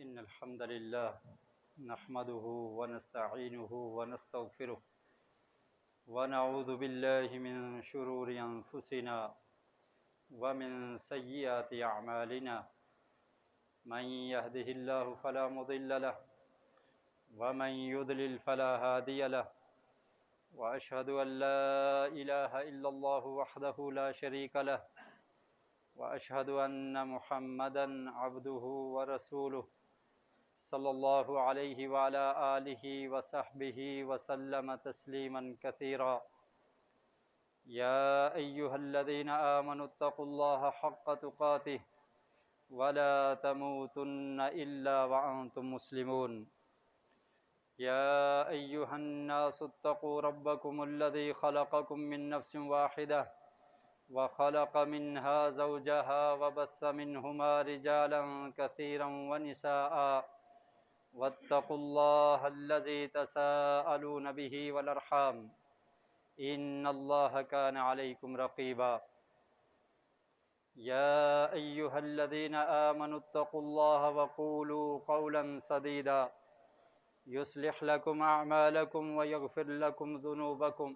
إن الحمد لله نحمده ونستعينه ونستغفره ونعوذ بالله من شرور أنفسنا ومن سيئات أعمالنا من يهده الله فلا مضل له ومن يضلل فلا هادي له وأشهد أن لا إله إلا الله وحده لا شريك له وأشهد أن محمدًا عبده ورسوله صلی اللہ علیہ وعلى آلہ وصحبہ وسلم تسلیما کثیرا یا ایہا الذین آمنوا اتقوا اللہ حق تقاتہ ولا تموتن الا وانتم مسلمون یا ایہا الناس اتقوا ربکم الذی خلقکم من نفس واحدہ وخلق منها زوجها وبث منهما رجالا كثيرا ونساء واتقوا الله الذي تساءلون به والأرحام إن الله كان عليكم رقيبا يا أيها الذين آمنوا اتقوا الله وقولوا قولا سديدا يصلح لكم أعمالكم ويغفر لكم ذنوبكم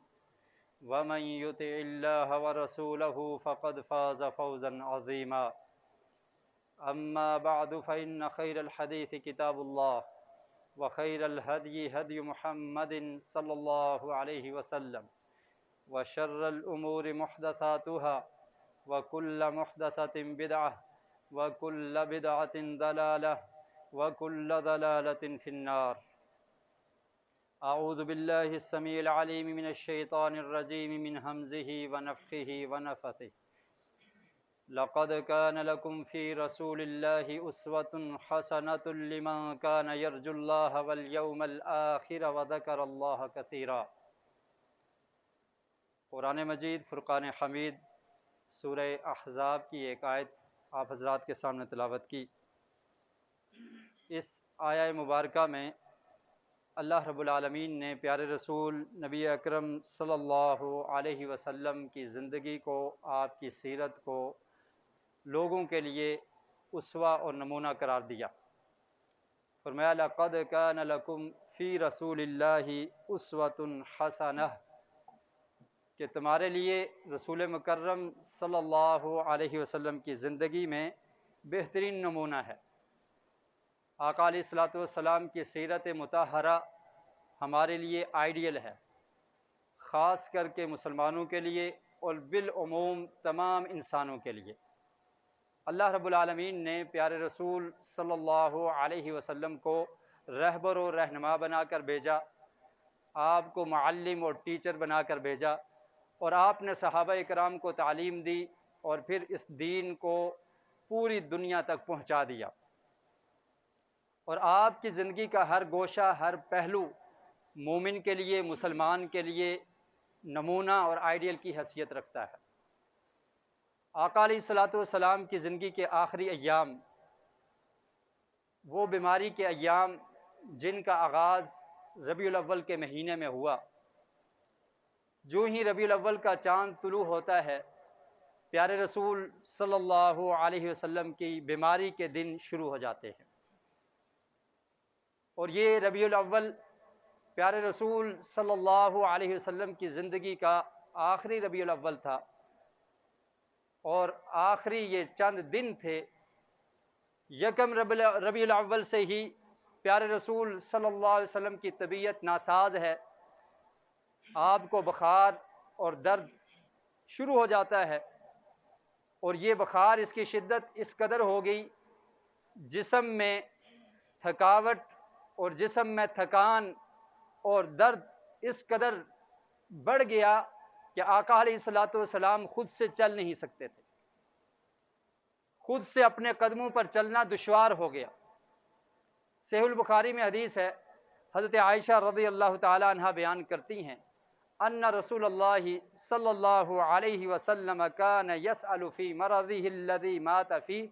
ومن يطع الله ورسوله فقد فاز فوزا عظيما أما بعد فإن خير الحديث كتاب الله وخير الهدي هدي محمد صلى الله عليه وسلم وشر الأمور محدثاتها وكل محدثة بدعة وكل بدعة ضلالة وكل ضلالة في النار أعوذ بالله السميع العليم من الشيطان الرجيم من همزه ونفخه ونفثه لقد كان لكم في رسول الله أسوة حسنة لمن كان يرجو الله واليوم الآخر وذكر الله كثيرا۔ قرآن مجید فرقان حمید سورہ احزاب کی ایک آیت آپ حضرات کے سامنے تلاوت کی۔ اس آیہ مبارکہ میں اللہ رب العالمین نے پیارے رسول نبی اکرم صلی اللہ علیہ وسلم کی زندگی کو، آپ کی سیرت کو لوگوں کے لیے اسوہ اور نمونہ قرار دیا۔ فرمایا لقد کان لکم فی رسول اللہ اسوۃ حسنہ، کہ تمہارے لیے رسول مکرم صلی اللہ علیہ وسلم کی زندگی میں بہترین نمونہ ہے۔ آقا علیہ الصلوۃ والسلام کی سیرت مطہرہ ہمارے لیے آئیڈیل ہے، خاص کر کے مسلمانوں کے لیے اور بالعموم تمام انسانوں کے لیے۔ اللہ رب العالمین نے پیارے رسول صلی اللہ علیہ وسلم کو رہبر و رہنما بنا کر بھیجا، آپ کو معلم اور ٹیچر بنا کر بھیجا، اور آپ نے صحابہ اکرام کو تعلیم دی اور پھر اس دین کو پوری دنیا تک پہنچا دیا۔ اور آپ کی زندگی کا ہر گوشہ، ہر پہلو مومن کے لیے، مسلمان کے لیے نمونہ اور آئیڈیل کی حیثیت رکھتا ہے۔ آقا علیہ الصلوۃ والسلام کی زندگی کے آخری ایام، وہ بیماری کے ایام جن کا آغاز ربیع الاول کے مہینے میں ہوا، جو ہی ربیع الاول کا چاند طلوع ہوتا ہے، پیارے رسول صلی اللہ علیہ وسلم کی بیماری کے دن شروع ہو جاتے ہیں۔ اور یہ ربیع الاول پیارے رسول صلی اللہ علیہ وسلم کی زندگی کا آخری ربیع الاول تھا، اور آخری یہ چند دن تھے۔ یکم ربیع الاول سے ہی پیارے رسول صلی اللہ علیہ وسلم کی طبیعت ناساز ہے، آپ کو بخار اور درد شروع ہو جاتا ہے، اور یہ بخار، اس کی شدت اس قدر ہو گئی، جسم میں تھکاوٹ اور جسم میں تھکان اور درد اس قدر بڑھ گیا کہ آقا علیہ الصلوۃ والسلام خود سے چل نہیں سکتے تھے، خود سے اپنے قدموں پر چلنا دشوار ہو گیا۔ صحیح البخاری میں حدیث ہے، حضرت عائشہ رضی اللہ تعالی عنہ بیان کرتی ہیں، ان رسول اللہ صلی اللہ علیہ وسلم کان یسأل فی مرضہ الذی مات فیہ،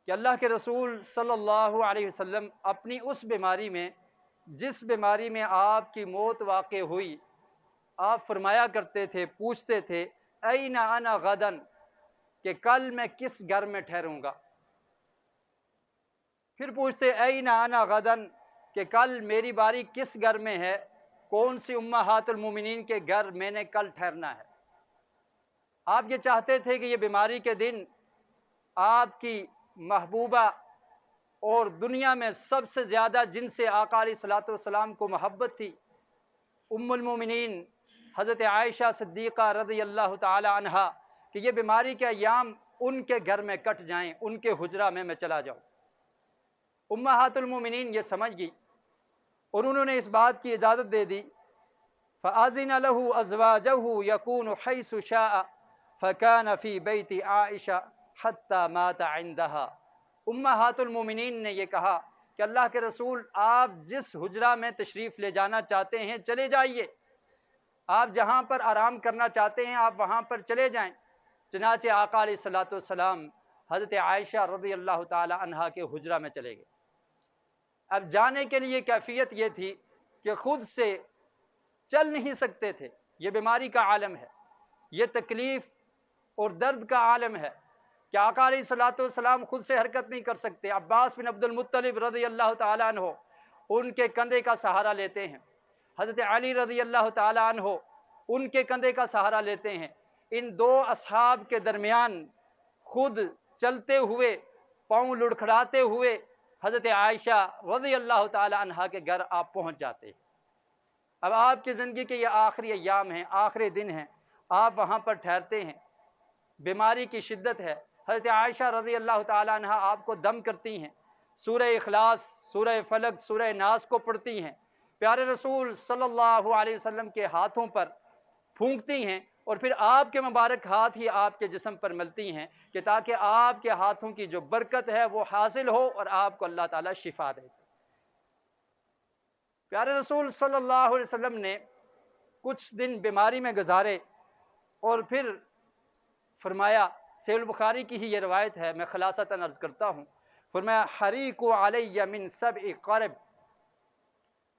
کہ اللہ کے رسول صلی اللہ علیہ وسلم اپنی اس بیماری میں، جس بیماری میں آپ کی موت واقع ہوئی، آپ فرمایا کرتے تھے، پوچھتے تھے این انا غدن، کہ کل میں کس گھر میں ٹھہروں گا، پھر پوچھتے این انا غدن کہ کل میری باری کس گھر میں ہے، کون سی امہات المومنین کے گھر میں نے کل ٹھہرنا ہے۔ آپ یہ چاہتے تھے کہ یہ بیماری کے دن آپ کی محبوبہ اور دنیا میں سب سے زیادہ جن سے آقا علیہ الصلوۃ والسلام کو محبت تھی، ام المومنین حضرت عائشہ صدیقہ رضی اللہ تعالی عنہا، کہ یہ بیماری کے ایام ان کے گھر میں کٹ جائیں، ان کے حجرہ میں چلا جاؤں۔ امہات المومنین یہ سمجھ گئی اور انہوں نے اس بات کی اجازت دے دی۔ فَأَذِنَ لَهُ أَزْوَاجَهُ يَكُونُ حَيْثُ شَاءَ فَكَانَ فِي بَيْتِ عَائِشَةَ حَتَّى مَاتَ عِندَهَا۔ امہات المومنین نے یہ کہا کہ اللہ کے رسول آپ جس حجرہ میں تشریف لے جانا چاہتے ہیں چلے جائیے، آپ جہاں پر آرام کرنا چاہتے ہیں آپ وہاں پر چلے جائیں۔ چنانچہ آقا علیہ الصلوۃ والسلام حضرت عائشہ رضی اللہ تعالی عنہا کے حجرہ میں چلے گئے۔ اب جانے کے لیے کیفیت یہ تھی کہ خود سے چل نہیں سکتے تھے، یہ بیماری کا عالم ہے، یہ تکلیف اور درد کا عالم ہے کہ آقا علیہ الصلوۃ والسلام خود سے حرکت نہیں کر سکتے۔ عباس بن عبد المطلب رضی اللہ تعالیٰ عنہ ان کے کندھے کا سہارا لیتے ہیں، حضرت علی رضی اللہ تعالیٰ عنہ ان کے کندھے کا سہارا لیتے ہیں۔ ان دو اصحاب کے درمیان خود چلتے ہوئے، پاؤں لڑکھڑاتے ہوئے حضرت عائشہ رضی اللہ تعالی عنہا کے گھر آپ پہنچ جاتے ہیں۔ اب آپ کی زندگی کے یہ آخری ایام ہیں، آخری دن ہیں، آپ وہاں پر ٹھہرتے ہیں، بیماری کی شدت ہے۔ حضرت عائشہ رضی اللہ تعالی عنہا آپ کو دم کرتی ہیں، سورہ اخلاص، سورہ فلق، سورہ ناس کو پڑھتی ہیں، پیارے رسول صلی اللہ علیہ وسلم کے ہاتھوں پر پھونکتی ہیں، اور پھر آپ کے مبارک ہاتھ ہی آپ کے جسم پر ملتی ہیں کہ تاکہ آپ کے ہاتھوں کی جو برکت ہے وہ حاصل ہو اور آپ کو اللہ تعالیٰ شفا دے۔ پیارے رسول صلی اللہ علیہ وسلم نے کچھ دن بیماری میں گزارے اور پھر فرمایا، صحیح البخاری کی ہی یہ روایت ہے، میں خلاصتاً عرض کرتا ہوں، فرمایا حریق علی من 7 قرب،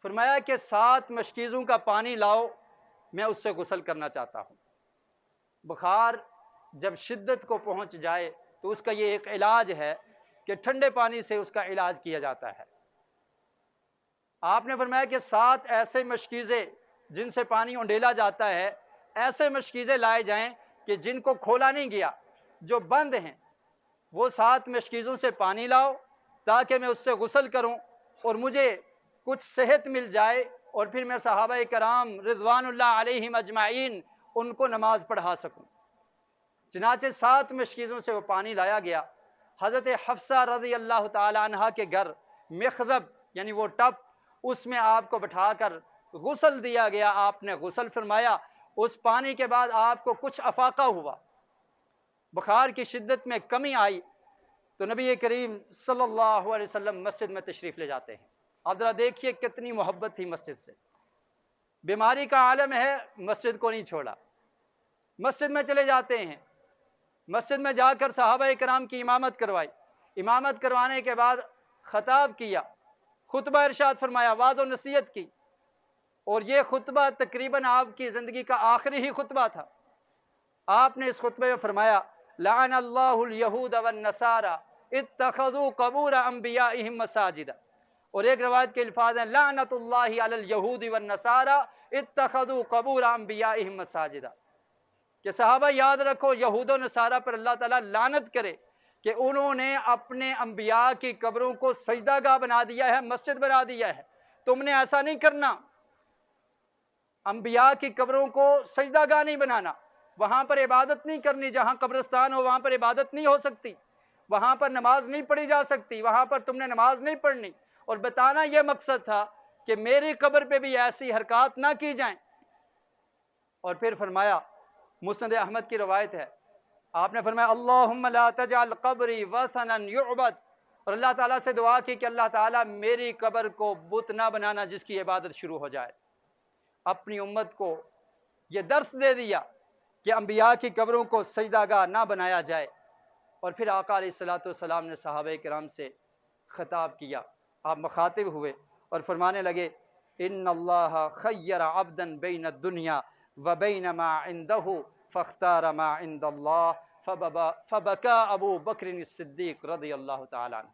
فرمایا کہ 7 مشکیزوں کا پانی لاؤ، میں اس سے غسل کرنا چاہتا ہوں۔ بخار جب شدت کو پہنچ جائے تو اس کا یہ ایک علاج ہے کہ ٹھنڈے پانی سے اس کا علاج کیا جاتا ہے۔ آپ نے فرمایا کہ 7 ایسے مشکیزیں جن سے پانی انڈیلا جاتا ہے، ایسے مشکیزیں لائے جائیں کہ جن کو کھولا نہیں گیا، جو بند ہیں، وہ 7 مشکیزوں سے پانی لاؤ تاکہ میں اس سے غسل کروں اور مجھے کچھ صحت مل جائے، اور پھر میں صحابہ کرام رضوان اللہ علیہم اجمعین ان کو نماز پڑھا سکوں۔ چنانچہ 7 مشکیزوں سے وہ پانی لایا گیا۔ حضرت حفصہ رضی اللہ تعالی عنہا کے گھر مخضب یعنی وہ ٹپ، اس میں آپ کو بٹھا کر غسل دیا گیا، آپ نے غسل فرمایا۔ اس پانی کے بعد آپ کو کچھ افاقہ ہوا، بخار کی شدت میں کمی آئی، تو نبی کریم صلی اللہ علیہ وسلم مسجد میں تشریف لے جاتے ہیں۔ آپ ذرا دیکھیے کتنی محبت تھی مسجد سے، بیماری کا عالم ہے، مسجد کو نہیں چھوڑا، مسجد میں چلے جاتے ہیں، مسجد میں جا کر صحابہ کرام کی امامت کروائی، امامت کروانے کے بعد خطاب کیا، خطبہ ارشاد فرمایا، واعظ و نصیحت کی، اور یہ خطبہ تقریباً آپ کی زندگی کا آخری ہی خطبہ تھا۔ آپ نے اس خطبے میں فرمایا، لعن اللہ الیہود والنصارى اتخذوا قبور انبیائہم مساجد، اور ایک روایت کے الفاظ ہیں، لعنت اللہ علی الیہود والنصارى اتخذوا قبور انبیائہم مساجد، کہ صحابہ یاد رکھو یہود و نصارہ پر اللہ تعالیٰ لعنت کرے کہ انہوں نے اپنے انبیاء کی قبروں کو سجدہ گاہ بنا دیا ہے، مسجد بنا دیا ہے۔ تم نے ایسا نہیں کرنا، انبیاء کی قبروں کو سجدہ گاہ نہیں بنانا، وہاں پر عبادت نہیں کرنی، جہاں قبرستان ہو وہاں پر عبادت نہیں ہو سکتی، وہاں پر نماز نہیں پڑھی جا سکتی، وہاں پر تم نے نماز نہیں پڑھنی، اور بتانا یہ مقصد تھا کہ میری قبر پہ بھی ایسی حرکات نہ کی جائیں۔ اور پھر فرمایا، مسند احمد کی روایت ہے، آپ نے فرمایا، اللہم لا تجعل قبری وثنا یعبد، اور اللہ تعالیٰ سے دعا کی کہ اللہ تعالیٰ میری قبر کو بت نہ بنانا جس کی عبادت شروع ہو جائے۔ اپنی امت کو یہ درس دے دیا کہ انبیاء کی قبروں کو سجدہ گاہ نہ بنایا جائے۔ اور پھر آقا علیہ الصلوۃ والسلام نے صحابہ کرام سے خطاب کیا، آپ مخاطب ہوئے اور فرمانے لگے، ان اللہ خیر عبدا بین الدنیا وبین ما عنده فاختار ما عند اللہ فبکا ابو بکر الصدیق رضی اللہ تعالیٰ عنہ۔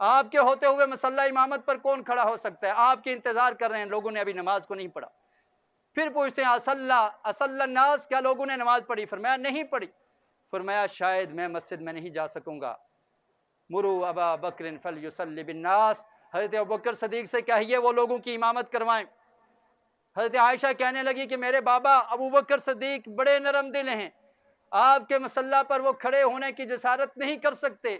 آپ کے ہوتے ہوئے مصلی امامت پر کون کھڑا ہو سکتا ہے؟ آپ کے انتظار کر رہے ہیں، لوگوں نے ابھی نماز کو نہیں پڑھا۔ پھر پوچھتے ہیں اصلی الناس، کیا لوگوں نے نماز پڑھی؟ فرمایا نہیں پڑھی۔ فرمایا شاید میں مسجد میں نہیں جا سکوں گا، مرو ابا بکر فلیصلی بالناس، حضرت ابوبکر صدیق سے کہیے وہ لوگوں کی امامت کروائیں۔ حضرت عائشہ کہنے لگی کہ میرے بابا ابوبکر صدیق بڑے نرم دل ہیں، آپ کے مصلی پر وہ کھڑے ہونے کی جسارت نہیں کر سکتے،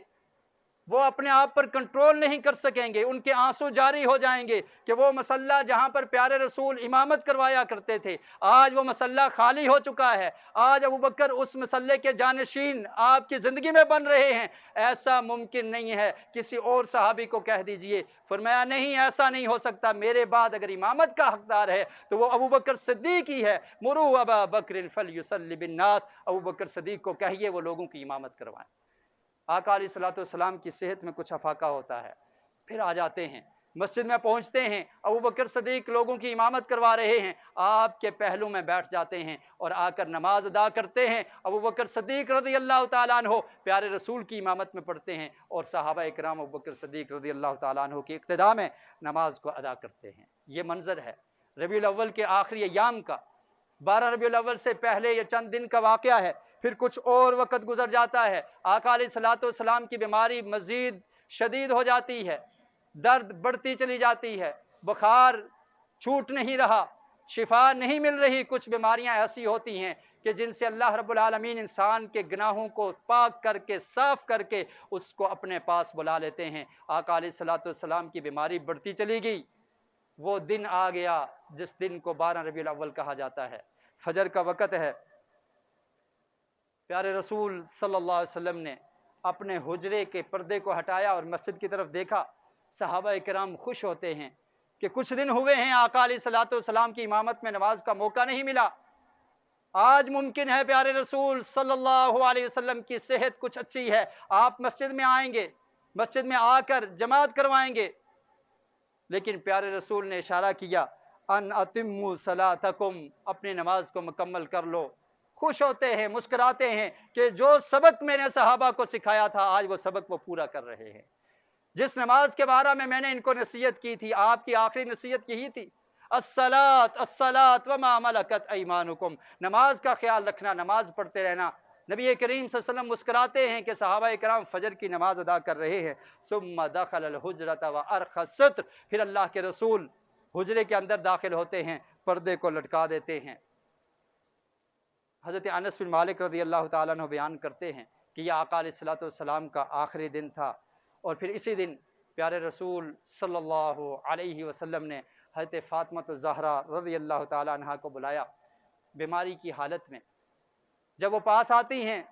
وہ اپنے آپ پر کنٹرول نہیں کر سکیں گے، ان کے آنسو جاری ہو جائیں گے کہ وہ مصلی جہاں پر پیارے رسول امامت کروایا کرتے تھے آج وہ مصلی خالی ہو چکا ہے، آج ابوبکر اس مصلی کے جانشین آپ کی زندگی میں بن رہے ہیں، ایسا ممکن نہیں ہے، کسی اور صحابی کو کہہ دیجئے۔ فرمایا نہیں، ایسا نہیں ہو سکتا، میرے بعد اگر امامت کا حقدار ہے تو وہ ابوبکر صدیق ہی ہے، مرو ابا بکر فلیصلی بالناس، ابوبکر صدیق کو کہیے وہ لوگوں کی امامت کروائیں۔ آقا علیہ الصلوۃ والسلام کی صحت میں کچھ افاقہ ہوتا ہے، پھر آ جاتے ہیں مسجد میں، پہنچتے ہیں، ابوبکر صدیق لوگوں کی امامت کروا رہے ہیں، آپ کے پہلو میں بیٹھ جاتے ہیں اور آ کر نماز ادا کرتے ہیں۔ ابوبکر صدیق رضی اللہ تعالیٰ عنہ پیارے رسول کی امامت میں پڑھتے ہیں اور صحابہ اکرام ابوبکر صدیق رضی اللہ تعالیٰ عنہ کی اقتداء میں نماز کو ادا کرتے ہیں۔ یہ منظر ہے ربیع الاول کے آخری ایام کا، 12 ربیع الاول سے پہلے یہ چند دن کا واقعہ ہے۔ پھر کچھ اور وقت گزر جاتا ہے، آقا علیہ الصلوۃ والسلام کی بیماری مزید شدید ہو جاتی ہے، درد بڑھتی چلی جاتی ہے، بخار چھوٹ نہیں رہا، شفا نہیں مل رہی۔ کچھ بیماریاں ایسی ہوتی ہیں کہ جن سے اللہ رب العالمین انسان کے گناہوں کو پاک کر کے صاف کر کے اس کو اپنے پاس بلا لیتے ہیں۔ آقا علیہ الصلوۃ والسلام کی بیماری بڑھتی چلی گئی، وہ دن آ گیا جس دن کو 12 ربیع الاول کہا جاتا ہے، فجر کا وقت ہے۔ پیارے رسول صلی اللہ علیہ وسلم نے اپنے حجرے کے پردے کو ہٹایا اور مسجد کی طرف دیکھا، صحابہ کرام خوش ہوتے ہیں کہ کچھ دن ہوئے ہیں آقا علیہ الصلوۃ والسلام کی امامت میں نماز کا موقع نہیں ملا، آج ممکن ہے پیارے رسول صلی اللہ علیہ وسلم کی صحت کچھ اچھی ہے، آپ مسجد میں آئیں گے، مسجد میں آ کر جماعت کروائیں گے۔ لیکن پیارے رسول نے اشارہ کیا ان اتموا صلاتکم، اپنی نماز کو مکمل کر لو۔ خوش ہوتے ہیں، مسکراتے ہیں کہ جو سبق میں نے صحابہ کو سکھایا تھا آج وہ سبق وہ پورا کر رہے ہیں۔ جس نماز کے بارے میں نے ان کو نصیحت کی تھی، آپ کی آخری نصیحت یہی تھی، الصلاۃ الصلاۃ وما ملکت ایمانکم، نماز کا خیال رکھنا، نماز پڑھتے رہنا۔ نبی کریم صلی اللہ علیہ وسلم مسکراتے ہیں کہ صحابہ کرام فجر کی نماز ادا کر رہے ہیں، ثم دخل الحجرۃ وارخى الستر، پھر اللہ کے رسول حجرے کے اندر داخل ہوتے ہیں، پردے کو لٹکا دیتے ہیں۔ حضرت انس بن مالک رضی اللہ تعالیٰ عنہ بیان کرتے ہیں کہ یہ آقا علیہ الصلوۃ والسلام کا آخری دن تھا، اور پھر اسی دن پیارے رسول صلی اللہ علیہ وسلم نے حضرت فاطمہ الزہرا رضی اللہ تعالیٰ عنہ کو بلایا بیماری کی حالت میں۔ جب وہ پاس آتی ہیں،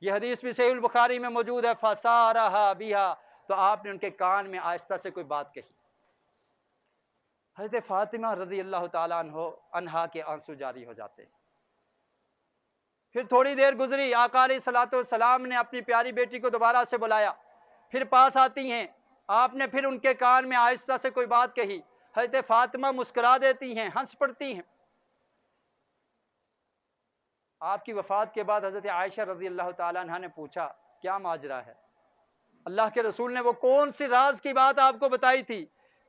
یہ حدیث بھی صحیح البخاری میں موجود ہے، فَسَارَهَا بِهَا، تو آپ نے ان کے کان میں آہستہ سے کوئی بات کہی، حضرت فاطمہ رضی اللہ تعالیٰ عنہ کے آنسو جاری ہو جاتے ہیں۔ پھر تھوڑی دیر گزری، آقا علیہ الصلوۃ والسلام نے اپنی پیاری بیٹی کو دوبارہ سے بلایا، پھر پاس آتی ہیں، آپ نے پھر ان کے کان میں آہستہ سے کوئی بات کہی، حضرت فاطمہ مسکرا دیتی ہیں، ہنس پڑتی ہیں۔ آپ کی وفات کے بعد حضرت عائشہ رضی اللہ تعالیٰ عنہ نے پوچھا کیا ماجرا ہے؟ اللہ کے رسول نے وہ کون سی راز کی بات آپ کو بتائی تھی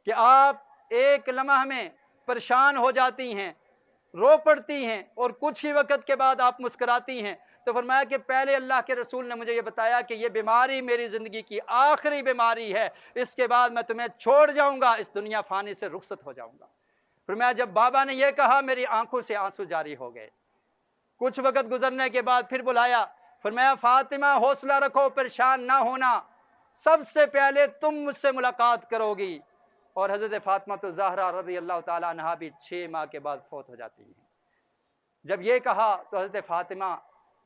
کہ آپ ایک لمحہ میں پریشان ہو جاتی ہیں، رو پڑتی ہیں اور کچھ ہی وقت کے بعد آپ مسکراتی ہیں؟ تو فرمایا کہ پہلے اللہ کے رسول نے مجھے یہ بتایا کہ یہ بیماری میری زندگی کی آخری بیماری ہے، اس کے بعد میں تمہیں چھوڑ جاؤں گا، اس دنیا فانی سے رخصت ہو جاؤں گا۔ فرمایا جب بابا نے یہ کہا میری آنکھوں سے آنسو جاری ہو گئے۔ کچھ وقت گزرنے کے بعد پھر بلایا، فرمایا فاطمہ حوصلہ رکھو، پریشان نہ ہونا، سب سے پہلے تم مجھ سے ملاقات کرو گی۔ اور حضرت فاطمہ الزہرا رضی اللہ تعالیٰ عنہا بھی 6 ماہ کے بعد فوت ہو جاتی ہیں۔ جب یہ کہا تو حضرت فاطمہ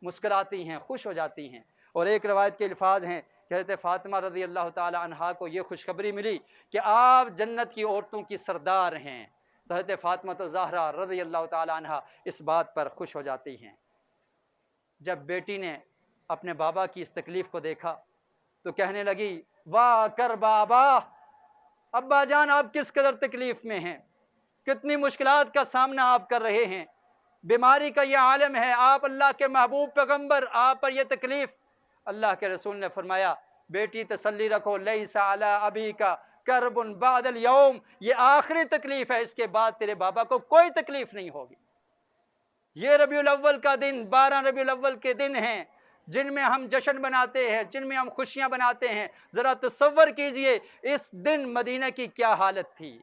مسکراتی ہیں، خوش ہو جاتی ہیں، اور ایک روایت کے الفاظ ہیں کہ حضرت فاطمہ رضی اللہ تعالیٰ عنہا کو یہ خوشخبری ملی کہ آپ جنت کی عورتوں کی سردار ہیں، تو حضرت فاطمہ الزہرا رضی اللہ تعالیٰ عنہا اس بات پر خوش ہو جاتی ہیں۔ جب بیٹی نے اپنے بابا کی اس تکلیف کو دیکھا تو کہنے لگی واہ کر بابا، ابا جان آپ کس قدر تکلیف میں ہیں، کتنی مشکلات کا سامنا آپ کر رہے ہیں، بیماری کا یہ عالم ہے، آپ اللہ کے محبوب پیغمبر، آپ پر یہ تکلیف۔ اللہ کے رسول نے فرمایا بیٹی تسلی رکھو، لیسا علی ابی کا کربن بعد اليوم، یہ آخری تکلیف ہے، اس کے بعد تیرے بابا کو کوئی تکلیف نہیں ہوگی۔ یہ ربیع الاول کا دن، 12 ربیع الاول کے دن ہیں جن میں ہم جشن مناتے ہیں، جن میں ہم خوشیاں مناتے ہیں۔ ذرا تصور کیجئے اس دن مدینہ کی کیا حالت تھی،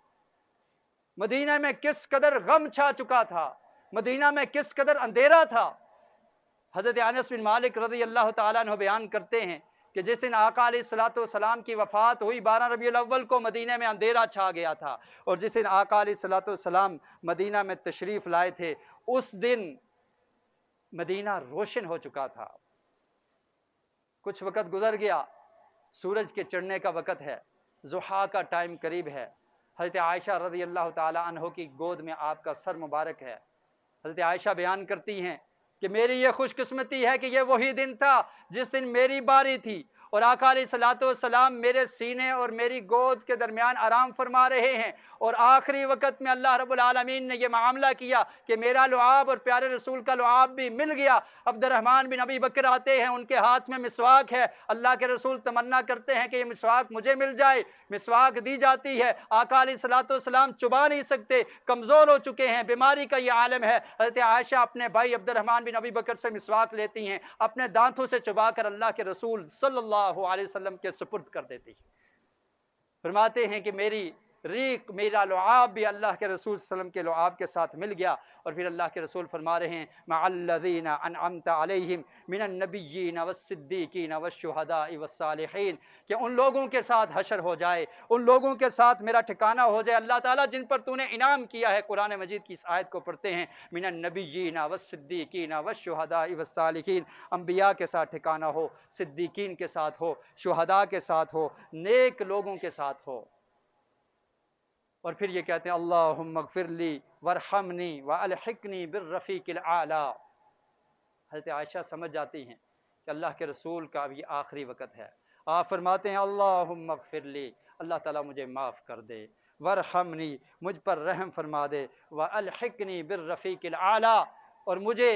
مدینہ میں کس قدر غم چھا چکا تھا، مدینہ میں کس قدر اندھیرا تھا۔ حضرت انس بن مالک رضی اللہ تعالیٰ عنہ بیان کرتے ہیں کہ جس دن آقا علیہ السلام کی وفات ہوئی، 12 ربیع الاول کو مدینہ میں اندھیرا چھا گیا تھا، اور جس دن آقا علیہ السلام مدینہ میں تشریف لائے تھے اس دن مدینہ روشن ہو چکا تھا۔ کچھ وقت گزر گیا، سورج کے چڑھنے کا وقت ہے، ضحیٰ کا ٹائم قریب ہے۔ حضرت عائشہ رضی اللہ تعالیٰ عنہ کی گود میں آپ کا سر مبارک ہے۔ حضرت عائشہ بیان کرتی ہیں کہ میری یہ خوش قسمتی ہے کہ یہ وہی دن تھا جس دن میری باری تھی، اور آقا علیہ السلام میرے سینے اور میری گود کے درمیان آرام فرما رہے ہیں، اور آخری وقت میں اللہ رب العالمین نے یہ معاملہ کیا کہ میرا لعاب اور پیارے رسول کا لعاب بھی مل گیا۔ عبد الرحمن بن ابی بکر آتے ہیں، ان کے ہاتھ میں مسواک ہے، اللہ کے رسول تمنا کرتے ہیں کہ یہ مسواک مجھے مل جائے، مسواک دی جاتی ہے، آقا علیہ السلام چبا نہیں سکتے، کمزور ہو چکے ہیں، بیماری کا یہ عالم ہے۔ حضرت عائشہ اپنے بھائی عبد الرحمن بن ابی بکر سے مسواک لیتی ہیں، اپنے دانتوں سے چبا کر اللہ کے رسول صلی اللہ علیہ وسلم کے سپرد کر دیتی ہیں۔ فرماتے ہیں کہ میری ریق، میرا لعاب بھی اللہ کے رسول صلی اللہ علیہ وسلم کے لعاب کے ساتھ مل گیا، اور پھر اللہ کے رسول فرما رہے ہیں مع الذین انعمت علیہم من النبیین والصدیقین والشہداء والصالحین، کہ ان لوگوں کے ساتھ حشر ہو جائے، ان لوگوں کے ساتھ میرا ٹھکانہ ہو جائے۔ اللہ تعالیٰ جن پر تو نے انعام کیا ہے، قرآن مجید کی اس آیت کو پڑھتے ہیں، من النبیین والصدیقین والشہداء والصالحین، انبیاء کے ساتھ ٹھکانہ ہو، صدیقین کے ساتھ ہو، شہداء کے ساتھ ہو، نیک لوگوں کے ساتھ ہو۔ اور پھر یہ کہتے ہیں اللہم اغفر لی وارحمنی والحقنی بالرفیق الاعلی۔ حضرت عائشہ سمجھ جاتی ہیں کہ اللہ کے رسول کا اب یہ آخری وقت ہے۔ آپ فرماتے ہیں اللہم اغفر لی، اللہ تعالیٰ مجھے معاف کر دے، وارحمنی، مجھ پر رحم فرما دے، والحقنی بالرفیق الاعلی، اور مجھے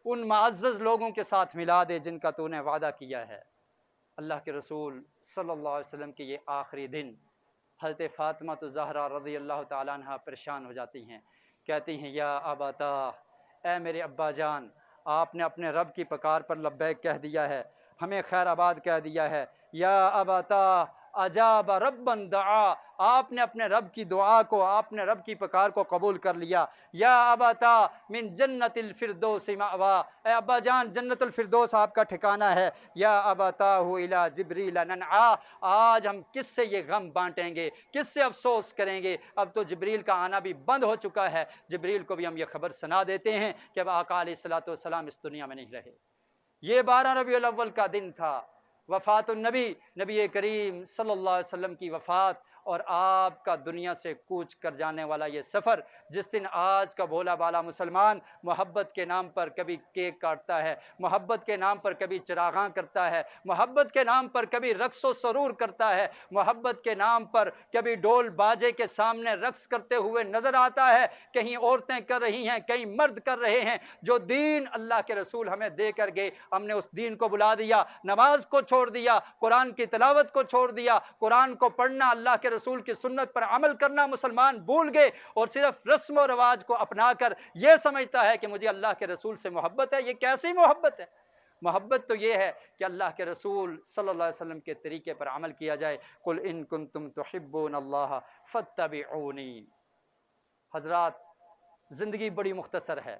ان معزز لوگوں کے ساتھ ملا دے جن کا تو نے وعدہ کیا ہے۔ اللہ کے رسول صلی اللہ علیہ وسلم کے یہ آخری دن، حضرت فاطمہ الزہرا رضی اللہ تعالیٰ عنہ پریشان ہو جاتی ہیں، کہتی ہیں یا اباتا، اے میرے ابا جان، آپ نے اپنے رب کی پکار پر لبیک کہہ دیا ہے، ہمیں خیر آباد کہہ دیا ہے۔ یا اباتا اجاب ربا دعا، آپ نے اپنے رب کی دعا کو، آپ نے رب کی پکار کو قبول کر لیا۔ یا اباتا من جنت الفردوس مأوا، اے ابا جان جنت الفردوس آپ کا ٹھکانہ ہے۔ یا اباتا الی جبریل ننعا، آج ہم کس سے یہ غم بانٹیں گے، کس سے افسوس کریں گے، اب تو جبریل کا آنا بھی بند ہو چکا ہے۔ جبریل کو بھی ہم یہ خبر سنا دیتے ہیں کہ اب آقا علیہ السلام اس دنیا میں نہیں رہے۔ یہ 12 ربیع الاول کا دن تھا، وفات النبی، نبی کریم صلی اللہ علیہ وسلم کی وفات، اور آپ کا دنیا سے کوچ کر جانے والا یہ سفر، جس دن آج کا بھولا بالا مسلمان محبت کے نام پر کبھی کیک کاٹتا ہے، محبت کے نام پر کبھی چراغاں کرتا ہے، محبت کے نام پر کبھی رقص و سرور کرتا ہے، محبت کے نام پر کبھی ڈول باجے کے سامنے رقص کرتے ہوئے نظر آتا ہے، کہیں عورتیں کر رہی ہیں، کہیں مرد کر رہے ہیں۔ جو دین اللہ کے رسول ہمیں دے کر گئے، ہم نے اس دین کو بلا دیا، نماز کو چھوڑ دیا، قرآن کی تلاوت کو چھوڑ دیا، قرآن کو پڑھنا، اللہ کے رسول کی سنت پر عمل کرنا مسلمان بھول گئے، اور صرف رسم و رواج کو اپنا کر یہ سمجھتا ہے کہ مجھے اللہ کے رسول سے محبت ہے۔ یہ کیسی محبت ہے؟ محبت تو یہ ہے کہ اللہ کے رسول صلی اللہ علیہ وسلم کے طریقے پر عمل کیا جائے۔ قل ان کنتم تحبون اللہ فاتبعونی۔ حضرات، زندگی بڑی مختصر ہے،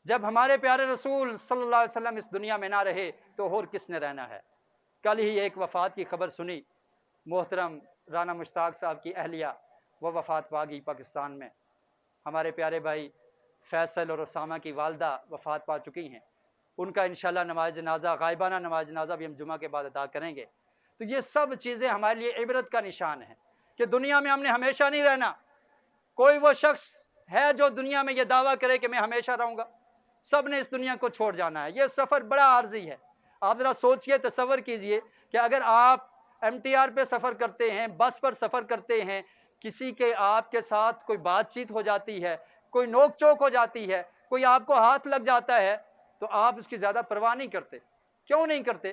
جب ہمارے پیارے رسول صلی اللہ علیہ وسلم اس دنیا میں نہ رہے تو اور کس نے رہنا ہے؟ کل ہی ایک وفات کی خبر سنی، محترم رانا مشتاق صاحب کی اہلیہ، وہ وفات پا گئی پاکستان میں۔ ہمارے پیارے بھائی فیصل اور اسامہ کی والدہ وفات پا چکی ہیں، ان کا انشاءاللہ نماز جنازہ، غائبانہ نماز جنازہ بھی ہم جمعہ کے بعد ادا کریں گے۔ تو یہ سب چیزیں ہمارے لیے عبرت کا نشان ہے کہ دنیا میں ہم نے ہمیشہ نہیں رہنا۔ کوئی وہ شخص ہے جو دنیا میں یہ دعویٰ کرے کہ میں ہمیشہ رہوں گا؟ سب نے اس دنیا کو چھوڑ جانا ہے۔ یہ سفر بڑا عارضی ہے۔ آپ ذرا سوچئے، تصور کیجئے کہ اگر آپ ایم ٹی آر پہ سفر کرتے ہیں، بس پر سفر کرتے ہیں، کسی کے آپ کے ساتھ کوئی بات چیت ہو جاتی ہے، کوئی نوک چوک ہو جاتی ہے، کوئی آپ کو ہاتھ لگ جاتا ہے، تو آپ اس کی زیادہ پرواہ نہیں کرتے۔ کیوں نہیں کرتے؟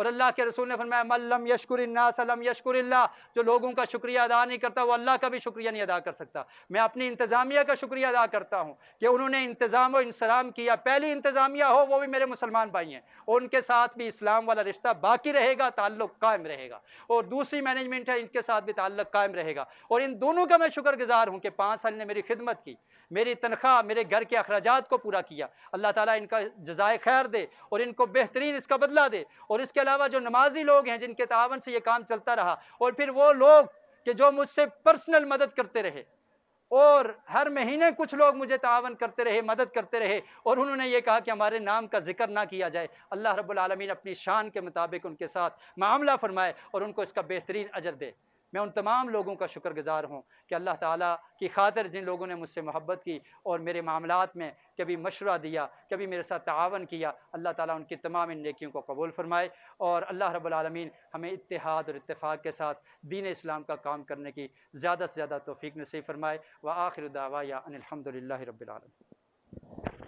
اور اللہ کے رسول نے فرمایا من لم یشکر الناس لم یشکر اللہ، جو لوگوں کا شکریہ ادا نہیں کرتا وہ اللہ کا بھی شکریہ نہیں ادا کر سکتا۔ میں اپنی انتظامیہ کا شکریہ ادا کرتا ہوں کہ انہوں نے انتظام و انصرام کیا، پہلی انتظامیہ ہو وہ بھی میرے مسلمان بھائی ہیں، اور ان کے ساتھ بھی اسلام والا رشتہ باقی رہے گا، تعلق قائم رہے گا، اور دوسری مینجمنٹ ہے ان کے ساتھ بھی تعلق قائم رہے گا، اور ان دونوں کا میں شکر گزار ہوں کہ 5 سال نے میری خدمت کی، میری تنخواہ، میرے گھر کے اخراجات کو پورا کیا۔ اللہ تعالیٰ ان کا جزائے خیر دے اور ان کو بہترین اس کا بدلہ دے۔ اور اس کے علاوہ جو نمازی لوگ ہیں جن کے تعاون سے یہ کام چلتا رہا، اور پھر وہ لوگ کہ جو مجھ سے پرسنل مدد کرتے رہے، اور ہر مہینے کچھ لوگ مجھے تعاون کرتے رہے، مدد کرتے رہے، اور انہوں نے یہ کہا کہ ہمارے نام کا ذکر نہ کیا جائے، اللہ رب العالمین اپنی شان کے مطابق ان کے ساتھ معاملہ فرمائے اور ان کو اس کا بہترین اجر دے۔ میں ان تمام لوگوں کا شکر گزار ہوں کہ اللہ تعالیٰ کی خاطر جن لوگوں نے مجھ سے محبت کی اور میرے معاملات میں کبھی مشورہ دیا، کبھی میرے ساتھ تعاون کیا، اللہ تعالیٰ ان کی تمام ان نیکیوں کو قبول فرمائے، اور اللہ رب العالمین ہمیں اتحاد اور اتفاق کے ساتھ دین اسلام کا کام کرنے کی زیادہ سے زیادہ توفیق نصیب فرمائے۔ وآخر دعوایا ان الحمد للہ رب العالمین۔